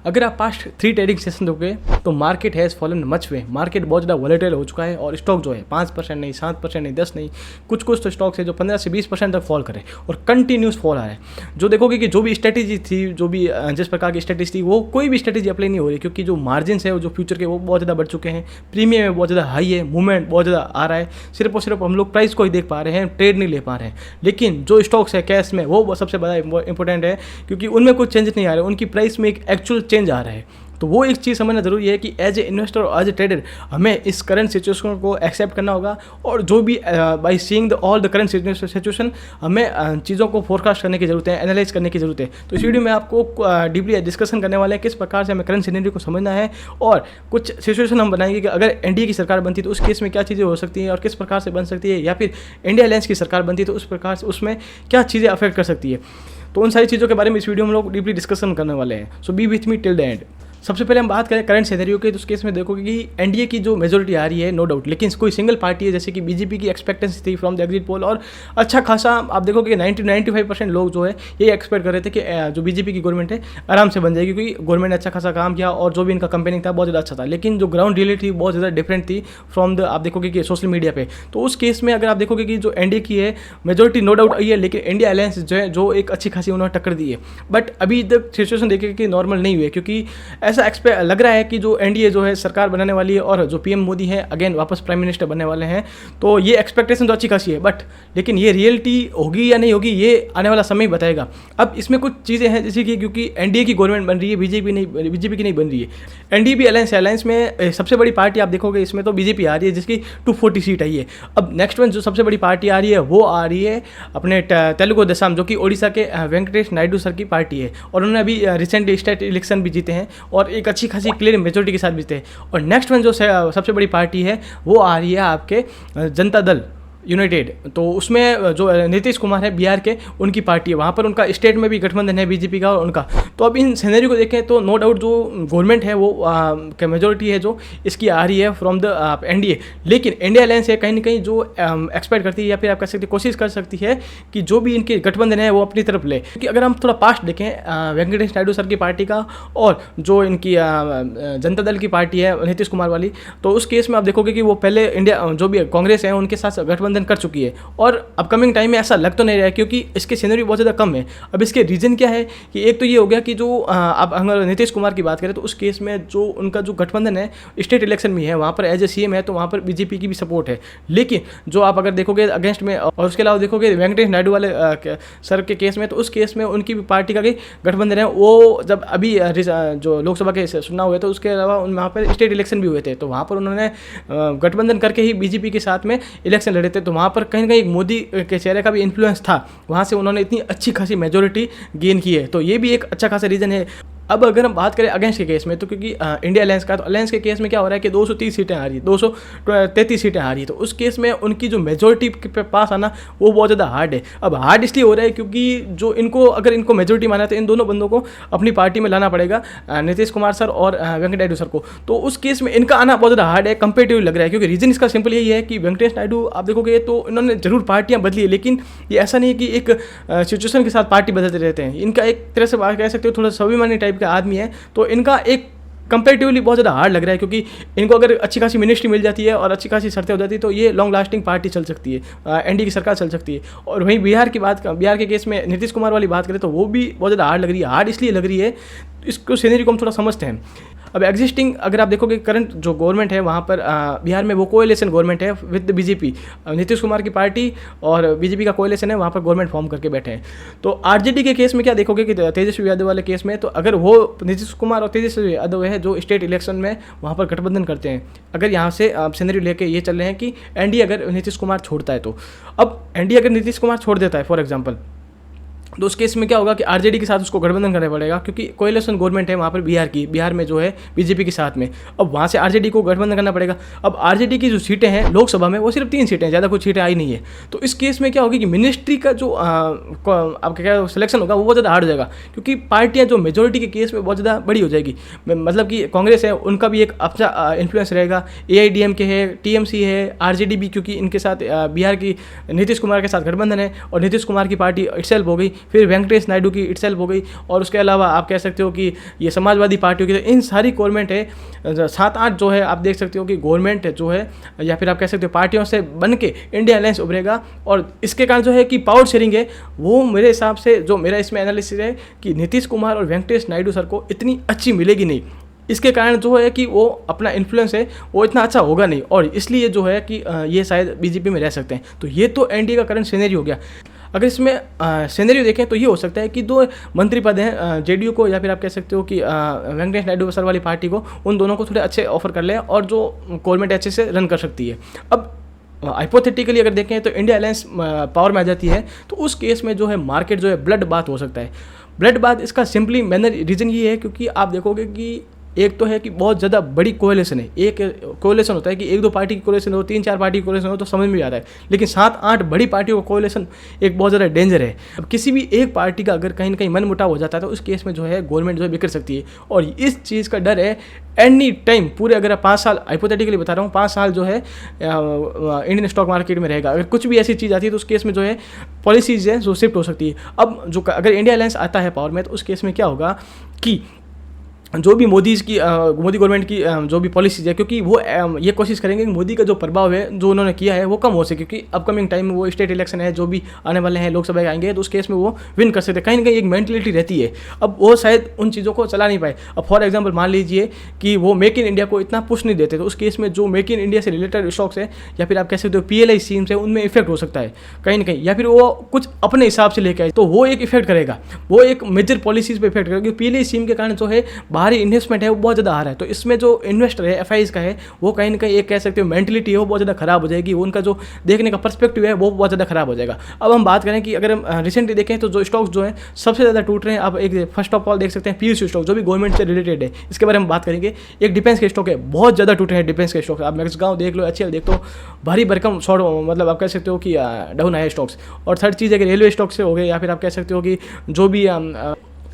अगर आप past 3 trading session दोगे तो market has fallen much way. Market बहुत ज़्यादा वॉलेटाइल हो चुका है और स्टॉक जो है 5% नहीं, 7% नहीं, 10 नहीं, कुछ तो स्टॉक्स है जो 15 से 20% तक फॉल करे और कंटिन्यूस फॉल आ रहा है। जो देखोगे कि जो भी स्ट्रेटेजी थी, जो भी जिस प्रकार की स्ट्रेटेजी थी, वो कोई भी स्ट्रेटेजी अप्लाई नहीं हो रही, क्योंकि जो मार्जिन है वो जो फ्यूचर के वो बहुत ज़्यादा बढ़ चुके हैं, प्रीमियम है बहुत ज़्यादा हाई है, मूवमेंट बहुत ज़्यादा आ रहा है। सिर्फ और सिर्फ हम लोग प्राइस को ही देख पा रहे हैं, ट्रेड नहीं ले पा रहे हैं। लेकिन जो स्टॉक्स है कैश में वो सबसे बड़ा इंपॉर्टेंट है, क्योंकि उनमें कुछ चेंज नहीं आ रहे, उनकी प्राइस में एक एक्चुअल चेंज आ रहा है। तो वो एक चीज़ समझना ज़रूरी है कि एज ए इन्वेस्टर और एज ए ट्रेडर हमें इस करंट सिचुएशन को एक्सेप्ट करना होगा, और जो भी by seeing all the current situation हमें चीज़ों को फोरकास्ट करने की ज़रूरत है, एनालाइज करने की ज़रूरत है। तो इस वीडियो में आपको डीपली डिस्कशन करने वाले हैं किस प्रकार से हमें करंट सिनेरियो को समझना है, और कुछ सिचुएशन हम बनाएंगे कि अगर एनडीए की सरकार बनती तो उस केस में क्या चीज़ें हो सकती हैं और किस प्रकार से बन सकती है, या फिर इंडिया अलायंस की सरकार बनती तो उस प्रकार से उसमें क्या चीज़ें अफेक्ट कर सकती है। तो उन सारी चीज़ों के बारे में इस वीडियो में हम लोग डीपली डिस्कशन करने वाले हैं। So be with me till the end. सबसे पहले हम बात करें करंट सिनेरियो की, तो उस केस में देखोगे कि एनडीए की जो मेजोरिटी आ रही है नो डाउट, लेकिन कोई सिंगल पार्टी है जैसे कि बीजेपी की एक्सपेक्टेंसी थी फ्रॉम द एग्जिट पोल, और अच्छा खासा आप देखोगे 90-95% लोग जो है ये एक्सपेक्ट कर रहे थे कि जो बीजेपी की गवर्नमेंट है आराम से बन जाएगी, क्योंकि गवर्नमेंट ने अच्छा खासा काम किया और जो भी इनका कंपेनिंग था बहुत ज़्यादा अच्छा था। लेकिन जो ग्राउंड रियलिटी बहुत ज़्यादा डिफरेंट थी फ्रॉम द आप देखोगे कि सोशल मीडिया पे। तो उस केस में अगर आप देखोगे कि जो एनडीए की है मेजोरिटी नो डाउट आई है, लेकिन इंडिया अलायंस जो है जो एक अच्छी खासी उन्होंने टक्कर दी है। बट अभी तक सिचुएशन देखेगा कि नॉर्मल नहीं हुई है, क्योंकि ऐसा एक्सपेक्ट लग रहा है कि जो एनडीए जो है सरकार बनाने वाली है और जो पीएम मोदी है अगेन वापस प्राइम मिनिस्टर बनने वाले हैं। तो ये एक्सपेक्टेशन तो अच्छी खासी है, बट लेकिन ये रियलिटी होगी या नहीं होगी ये आने वाला समय ही बताएगा। अब इसमें कुछ चीज़ें हैं जैसे कि क्योंकि एनडीए की गवर्नमेंट बन रही है, बीजेपी की नहीं बन रही है। एनडीए भी अलायंस में सबसे बड़ी पार्टी आप देखोगे इसमें तो बीजेपी आ रही है, जिसकी 240 सीट आई है। अब नेक्स्ट वन जो सबसे बड़ी पार्टी आ रही है वो आ रही है अपने तेलुगु देशम, जो कि ओडिशा के वेंकटेश नायडू सर की पार्टी है, और उन्होंने अभी रिसेंटली स्टेट इलेक्शन भी जीते हैं और एक अच्छी खासी क्लियर मेजोरिटी के साथ जीते हैं। और नेक्स्ट वन जो सबसे बड़ी पार्टी है वो आ रही है आपके जनता दल यूनाइटेड। तो उसमें जो नीतीश कुमार है बिहार के, उनकी पार्टी है, वहाँ पर उनका स्टेट में भी गठबंधन है बीजेपी का और उनका। तो अब इन सिनेरियो को देखें तो नो डाउट जो गवर्नमेंट है वो मेजोरिटी है जो इसकी आ रही है फ्रॉम द एनडीए। लेकिन इंडिया अलायंस है कहीं ना कहीं जो एक्सपेक्ट करती है या फिर आप कह सकते कोशिश कर सकती है कि जो भी इनके गठबंधन है वो अपनी तरफ ले। क्योंकि अगर हम थोड़ा पास्ट देखें वेंकटेश नायडू सर की पार्टी का और जो इनकी जनता दल की पार्टी है नीतीश कुमार वाली, तो उस केस में आप देखोगे कि वो पहले इंडिया जो भी कांग्रेस है उनके साथ गठबंधन कर चुकी है, और अपकमिंग टाइम में ऐसा लग तो नहीं रहा है, क्योंकि इसके सिनेरियो बहुत ज़्यादा कम है। अब इसके रीज़न क्या है कि एक तो ये हो गया कि जो आप अगर नीतीश कुमार की बात करें तो उस केस में जो उनका जो गठबंधन है स्टेट इलेक्शन में है, वहाँ पर एज ए सीएम है, तो वहाँ पर बीजेपी की भी सपोर्ट है। लेकिन जो आप अगर देखोगे अगेंस्ट में, और उसके अलावा देखोगे वेंकटेश नायडू वाले सर के केस में, तो उस केस में उनकी भी पार्टी का भी गठबंधन है। वो जब अभी जो लोकसभा के चुनाव हुए थे उसके अलावा वहाँ पर स्टेट इलेक्शन भी हुए थे, तो वहाँ पर उन्होंने गठबंधन करके ही बीजेपी के साथ में इलेक्शन लड़े थे। तो वहाँ पर कहीं ना कहीं मोदी के चेहरे का भी इन्फ्लुएंस था, वहाँ से उन्होंने इतनी अच्छी खासी मेजोरिटी गेन की है। तो ये भी एक अच्छा खासा रीज़न है। अब अगर हम बात करें अगेंस्ट के केस में, तो क्योंकि इंडिया अलायंस का, तो अलायंस के केस में क्या हो रहा है कि 230 सीटें आ रही है, 233 सीटें आ रही है। तो उस केस में उनकी जो मेजोरिटी के पास आना वो बहुत ज़्यादा हार्ड है। अब हार्ड इसलिए हो रहा है क्योंकि जो अगर इनको मेजोरिटी माना तो इन दोनों बंदों को अपनी पार्टी में लाना पड़ेगा, नीतीश कुमार सर और वेंकटेश नायडू सर को। तो उस केस में इनका आना बहुत ज़्यादा हार्ड है, कंपेरेटिव लग रहा है, क्योंकि रीज़न इसका सिंपल यही है कि वेंकटेश नायडू आप देखोगे तो इन्होंने जरूर पार्टियाँ बदली है, लेकिन ये ऐसा नहीं है कि एक सिचुएशन के साथ पार्टी बदलते रहते हैं। इनका एक तरह से बात कह सकते हो थोड़ा स्वाभिमानी टाइप का आदमी है, तो इनका एक कंपेरेटिवली बहुत ज़्यादा हार्ड लग रहा है, क्योंकि इनको अगर अच्छी खासी मिनिस्ट्री मिल जाती है और अच्छी खासी शर्तें हो जाती है तो ये लॉन्ग लास्टिंग पार्टी चल सकती है, एनडीए की सरकार चल सकती है। और वहीं बिहार के केस में नीतीश कुमार वाली बात करें तो वो भी बहुत ज़्यादा हार्ड लग रही है। हार्ड इसलिए लग रही है, इसको सिनेरियो को हम थोड़ा समझते हैं। अब एग्जिस्टिंग अगर आप देखोगे करंट जो गवर्नमेंट है वहाँ पर बिहार में वो कोएलिशन गवर्नमेंट है विद बीजेपी, नीतीश कुमार की पार्टी और बीजेपी का कोएलिशन है, वहाँ पर गवर्नमेंट फॉर्म करके बैठे हैं। तो आरजेडी के केस में क्या देखोगे कि तेजस्वी यादव वाले केस में, तो अगर वो नीतीश कुमार और तेजस्वी यादव है जो स्टेट इलेक्शन में वहाँ पर गठबंधन करते हैं, अगर यहाँ से सिनेरियो लेके ये चल रहे हैं कि एनडीए अगर नीतीश कुमार छोड़ता है, तो अब एनडीए अगर नीतीश कुमार छोड़ देता है फॉर एग्जाम्पल, तो उस केस में क्या होगा कि आरजेडी के साथ उसको गठबंधन करना पड़ेगा, क्योंकि कोएलिशन गवर्नमेंट है वहाँ पर बिहार में जो है बीजेपी के साथ में। अब वहाँ से आरजेडी को गठबंधन करना पड़ेगा। अब आरजेडी की जो सीटें हैं लोकसभा में वो सिर्फ 3 सीटें हैं, ज़्यादा कुछ सीटें आई नहीं है। तो इस केस में क्या होगी कि मिनिस्ट्री का जो आपका क्या सिलेक्शन होगा वो बहुत ज़्यादा हार्ड हो जाएगा, क्योंकि पार्टियाँ जो मेजोरिटी के केस में बहुत ज़्यादा बड़ी हो जाएगी। मतलब कि कांग्रेस है उनका भी एक अच्छा इन्फ्लुएंस रहेगा, AIDMK है, TMC है, RJD भी, क्योंकि इनके साथ बिहार की नीतीश कुमार के साथ गठबंधन है और नीतीश कुमार की पार्टी इटसेल्फ हो गई। फिर वेंकटेश नायडू की इटसेल्फ हो गई, और उसके अलावा आप कह सकते हो कि ये समाजवादी पार्टियों की, तो इन सारी गवर्नमेंट है 7-8 जो है आप देख सकते हो कि गवर्नमेंट जो है या फिर आप कह सकते हो पार्टियों से बन के इंडिया अलायंस उभरेगा। और इसके कारण जो है कि पावर शेयरिंग है वो मेरे हिसाब से, जो मेरा इसमें एनालिसिस है कि नीतीश कुमार और वेंकटेश नायडू सर को इतनी अच्छी मिलेगी नहीं। इसके कारण जो है कि वो अपना इन्फ्लुएंस है वो इतना अच्छा होगा नहीं, और इसलिए जो है कि ये शायद बीजेपी में रह सकते हैं। तो ये तो एनडीए का करंट सिनेरियो हो गया। अगर इसमें सिनेरियो देखें तो ये हो सकता है कि दो मंत्री पद हैं जेडीयू को, या फिर आप कह सकते हो कि वेंकटेश नायडू सर वाली पार्टी को, उन दोनों को थोड़े अच्छे ऑफर कर ले और जो गवर्नमेंट अच्छे से रन कर सकती है। अब हाइपोथेटिकली अगर देखें तो इंडिया अलायंस पावर में आ जाती है, तो उस केस में जो है मार्केट जो है ब्लड बाथ हो सकता है। ब्लड बाथ इसका सिंपली मैनर रीज़न ये है क्योंकि आप देखोगे कि एक तो है कि बहुत ज़्यादा बड़ी कोएलिशन है। एक कोएलिशन होता है कि 1-2 पार्टी की कोएलिशन हो, 3-4 पार्टी की कोएलिशन हो तो समझ में भी आता है, लेकिन 7-8 बड़ी पार्टियों का कोएलिशन एक बहुत ज़्यादा डेंजर है। अब किसी भी एक पार्टी का अगर कहीं ना कहीं मन मुटाव हो जाता है तो उस केस में जो है गवर्नमेंट जो है बिखर सकती है, और इस चीज़ का डर है एनी टाइम पूरे, अगर 5 साल हाइपोथेटिकली बता रहा हूँ, 5 साल जो है इंडियन स्टॉक मार्केट में रहेगा। अगर कुछ भी ऐसी चीज़ आती है तो उस केस में जो है पॉलिसीज है जो शिफ्ट हो सकती है। अब जो अगर इंडिया अलायंस आता है पावर में तो उस केस में क्या होगा कि जो भी मोदी गवर्नमेंट की जो भी पॉलिसीज है, क्योंकि वो ये कोशिश करेंगे कि मोदी का जो प्रभाव है जो उन्होंने किया है वो कम हो सके, क्योंकि अपकमिंग टाइम में वो स्टेट इलेक्शन है जो भी आने वाले हैं, लोकसभा के आएंगे, तो उस केस में वो विन कर सकते हैं। कहीं ना कहीं एक मेंटलिटी रहती है। अब वो शायद उन चीज़ों को चला नहीं पाए। अब फॉर एग्जाम्पल मान लीजिए कि वो मेक इन इंडिया को इतना पुश नहीं देते, तो उस केस में जो मेक इन इंडिया से रिलेटेड स्टॉक्स है या फिर आप कह सकते हो PLI स्कीम्स है, उनमें इफेक्ट हो सकता है कहीं ना कहीं, या फिर वो कुछ अपने हिसाब से लेके आए तो वो एक इफेक्ट करेगा, वो एक मेजर पॉलिसीज पे इफेक्ट करेगा। क्योंकि PLI स्कीम के कारण जो है बाहरी इन्वेस्टमेंट है बहुत ज़्यादा आ रहा है, तो इसमें जो इन्वेस्टर है FIs का है वो कहीं ना कहीं एक कह सकते हो मेंटलिटी है वो बहुत ज़्यादा खराब हो जाएगी, उनका जो देखने का पर्सपेक्टिव है वो बहुत ज़्यादा खराब हो जाएगा। अब हम बात करें कि अगर हम रिसेंटली देखें तो जो स्टॉक्स जो है सबसे ज़्यादा टूट रहे हैं, आप एक फर्स्ट ऑफ ऑल देख सकते हैं PSU स्टॉक जो भी गवर्नमेंट से रिलेटेड है, इसके बारे में बात करेंगे। एक डिफेंस के स्टॉक है, बहुत ज़्यादा टूटे हैं डिफेंस के स्टॉक। आप मैक्सगांव देख लो, HCL देख लो, भारी भरकम शॉर्ट, मतलब आप कह सकते हो कि डाउन आए स्टॉक्स। और थर्ड चीज़ है कि रेलवे स्टॉक से हो गए, या फिर आप कह सकते हो कि जो भी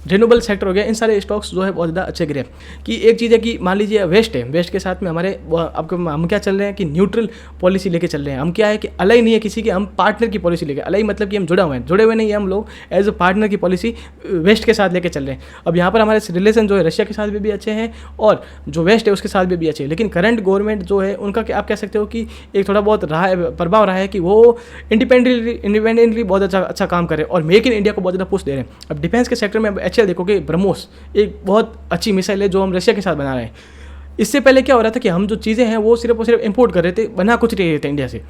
रिन्यूएबल सेक्टर हो गया, इन सारे स्टॉक्स जो है बहुत ज़्यादा अच्छे गिरे। कि एक चीज़ है कि मान लीजिए वेस्ट है, वेस्ट के साथ में हमारे आपको हम क्या चल रहे हैं कि न्यूट्रल पॉलिसी लेके चल रहे हैं। हम क्या है कि अलाई नहीं है किसी की, हम पार्टनर की पॉलिसी लेके, अलाई मतलब कि हम जुड़े हुए नहीं है, हम लोग एज अ पार्टनर की पॉलिसी वेस्ट के साथ लेके चल रहे हैं। अब यहाँ पर हमारे रिलेशन जो है रशिया के साथ भी अच्छे हैं और जो वेस्ट है उसके साथ भी अच्छे हैं, लेकिन करंट गवर्नमेंट जो है उनका क्या आप कह सकते हो कि एक थोड़ा बहुत प्रभाव रहा है कि वो इंडिपेंडेंटली बहुत अच्छा काम करे और मेक इन इंडिया को बहुत ज़्यादा पुश दे रहे हैं। अब डिफेंस के सेक्टर में HCL देखोगे, ब्रह्मोस एक बहुत अच्छी मिसाइल है जो हम रशिया के साथ बना रहे हैं। इससे पहले क्या हो रहा था कि हम जो चीज़ें हैं वो सिर्फ और सिर्फ इंपोर्ट कर रहे थे, बना कुछ नहीं रहे थे इंडिया से,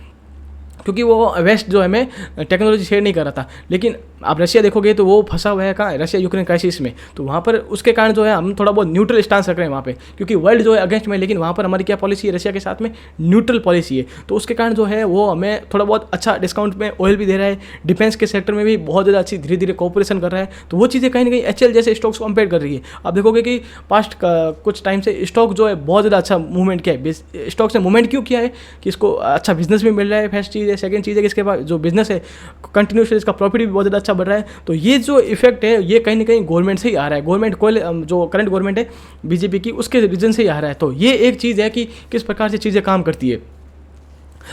क्योंकि वो वेस्ट जो है हमें टेक्नोलॉजी शेयर नहीं कर रहा था। लेकिन आप रशिया देखोगे तो वो फंसा हुआ है कहाँ, रशिया यूक्रेन क्राइसिस में, तो वहाँ पर उसके कारण जो है हम थोड़ा बहुत न्यूट्रल स्टांस रख रहे हैं वहाँ पे, क्योंकि वर्ल्ड जो है अगेंस्ट में, लेकिन वहाँ पर हमारी क्या पॉलिसी है, रशिया के साथ में न्यूट्रल पॉलिसी है। तो उसके कारण जो है वो हमें थोड़ा बहुत अच्छा डिस्काउंट में ऑयल भी दे रहा है, डिफेंस के सेक्टर में भी बहुत ज़्यादा अच्छी धीरे धीरे कोऑपरेशन कर रहा है। तो वो चीज़ें कहीं ना कहीं HCL जैसे स्टॉक्स को कंपेयर कर रही है। आप देखोगे कि पास्ट कुछ टाइम से स्टॉक जो है बहुत ज़्यादा अच्छा मूवमेंट किया है। स्टॉक से मूवमेंट क्यों किया है कि इसको अच्छा बिजनेस भी मिल रहा है, फर्स्ट चीज़ है। सेकंड चीज़ है कि इसके बाद जो बिजनेस है कंटिन्यूसली इसका प्रॉफिट भी बहुत ज़्यादा अच्छा बढ़ रहा है। तो ये जो इफेक्ट है ये कहीं ना कहीं गवर्नमेंट से ही आ रहा है, गवर्नमेंट को जो करंट गवर्नमेंट है बीजेपी की उसके रीजन से ही आ रहा है। तो ये एक चीज़ है कि किस प्रकार से चीज़ें काम करती है।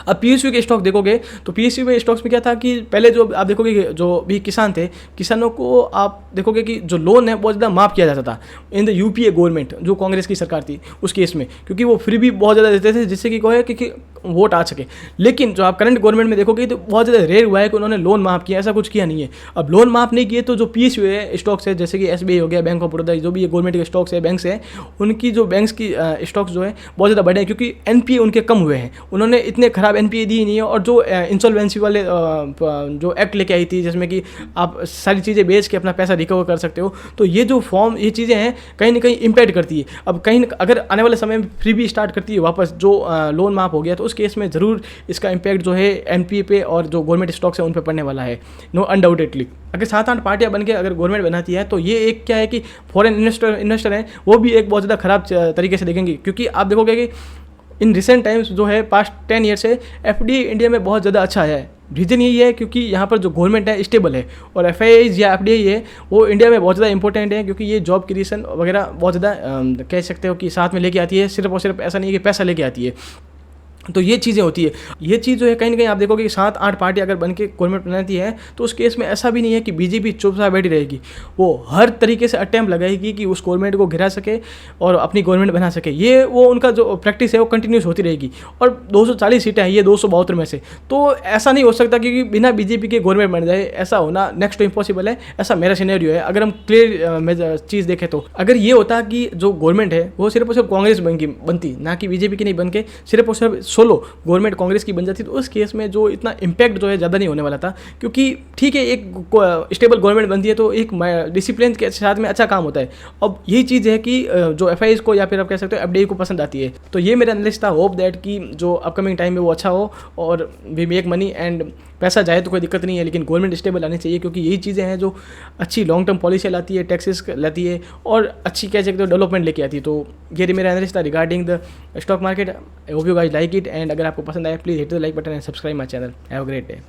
अब PSU के स्टॉक देखोगे तो PSU के स्टॉक्स में क्या था कि पहले जो आप देखोगे जो भी किसान थे, किसानों को आप देखोगे कि जो लोन है बहुत ज़्यादा माफ़ किया जाता था इन द UPA गवर्नमेंट जो कांग्रेस की सरकार थी उस केस में, क्योंकि वो फ्री भी बहुत ज़्यादा देते थे जिससे कि कहे कि वोट आ सके। लेकिन जो आप करंट गवर्नमेंट में देखोगे तो बहुत ज़्यादा रेयर हुआ है कि उन्होंने लोन माफ़ किया, ऐसा कुछ किया नहीं है। अब लोन माफ़ नहीं किए तो जो PSU है स्टॉक्स है जैसे कि SBI हो गया, बैंक ऑफ बड़ौदा, जो भी ये गवर्नमेंट के स्टॉक्स है, बैंक्स है, उनकी जो बैंक्स की स्टॉक्स जो है बहुत ज़्यादा बढ़े हैं, क्योंकि NPA उनके कम हुए हैं, उन्होंने इतने खराब NPA दी नहीं है। और जो इंसॉल्वेंसी वाले जो एक्ट लेके आई थी जिसमें कि आप सारी चीज़ें बेच के अपना पैसा रिकवर कर सकते हो, तो ये जो फॉर्म ये चीज़ें हैं कहीं ना कहीं इम्पैक्ट करती है। अब कहीं अगर आने वाले समय में फ्री भी स्टार्ट करती है वापस जो लोन माफ हो गया, तो उस केस में ज़रूर इसका इम्पैक्ट जो है NPA पे और जो गवर्नमेंट स्टॉक्स है उन पर पड़ने वाला है, नो अनडाउटेडली। अगर 7-8 पार्टियां बन के अगर गवर्नमेंट बनाती है तो ये एक क्या है कि फॉरेन इन्वेस्टर हैं वो भी एक बहुत ज़्यादा ख़राब तरीके से देखेंगे, क्योंकि आप देखोगे कि इन रिसेंट टाइम्स जो है पास्ट 10 ईयर से FDI इंडिया में बहुत ज़्यादा अच्छा है। रीज़न यही है क्योंकि यहाँ पर जो गवर्नमेंट है स्टेबल है, और FIIs या FDI है वो इंडिया में बहुत ज़्यादा इंपॉर्टेंट है, क्योंकि ये जॉब क्रिएशन वगैरह बहुत ज़्यादा कह सकते हो कि साथ में लेके आती है। सिर्फ और सिर्फ ऐसा नहीं है कि पैसा लेके आती है, तो ये चीज़ें होती है। ये चीज़ जो है कहीं न कहीं आप देखोगे कि 7-8 पार्टी अगर बन के गवर्नमेंट बनाती है, तो उस केस में ऐसा भी नहीं है कि बीजेपी चुपचाप बैठी रहेगी। वो हर तरीके से अटेम्प्ट लगाएगी कि उस गवर्नमेंट को गिरा सके और अपनी गवर्नमेंट बना सके। ये वो उनका जो प्रैक्टिस है वो कंटिन्यूस होती रहेगी। और 240 सीटें हैं ये 272 में से, तो ऐसा नहीं हो सकता कि बिना बीजेपी के गवर्नमेंट बन जाए। ऐसा होना नेक्स्ट टू इम्पॉसिबल है, ऐसा मेरा सिनेरियो है। अगर हम क्लियर चीज़ देखें तो अगर ये होता कि जो गवर्नमेंट है वो सिर्फ और सिर्फ कांग्रेस बनती, ना कि बीजेपी की नहीं बन के सिर्फ और सिर्फ सोलो गवर्नमेंट कांग्रेस की बन जाती, तो उस केस में जो इतना इम्पैक्ट जो है ज़्यादा नहीं होने वाला था। क्योंकि ठीक है, एक स्टेबल गवर्नमेंट बनती है तो एक डिसिप्लिन के साथ में अच्छा काम होता है। अब यही चीज़ है कि जो एफआईज को या फिर आप कह सकते हो एफडीआई को पसंद आती है। तो ये मेरा एनालिसिस था। होप दैट कि जो अपकमिंग टाइम में वो अच्छा हो और वी मेक मनी एंड पैसा जाए तो कोई दिक्कत नहीं है, लेकिन गवर्नमेंट स्टेबल आनी चाहिए। क्योंकि यही चीज़ें हैं जो अच्छी लॉन्ग टर्म पॉलिसी लाती है, टैक्सेस लाती है और अच्छी कह सकते हो डेवलपमेंट लेके आती है। तो ये मेरा एनालिसिस था regarding the stock market. I hope you guys like it, and अगर आपको पसंद आया please hit the like button and subscribe my channel. Have a great day.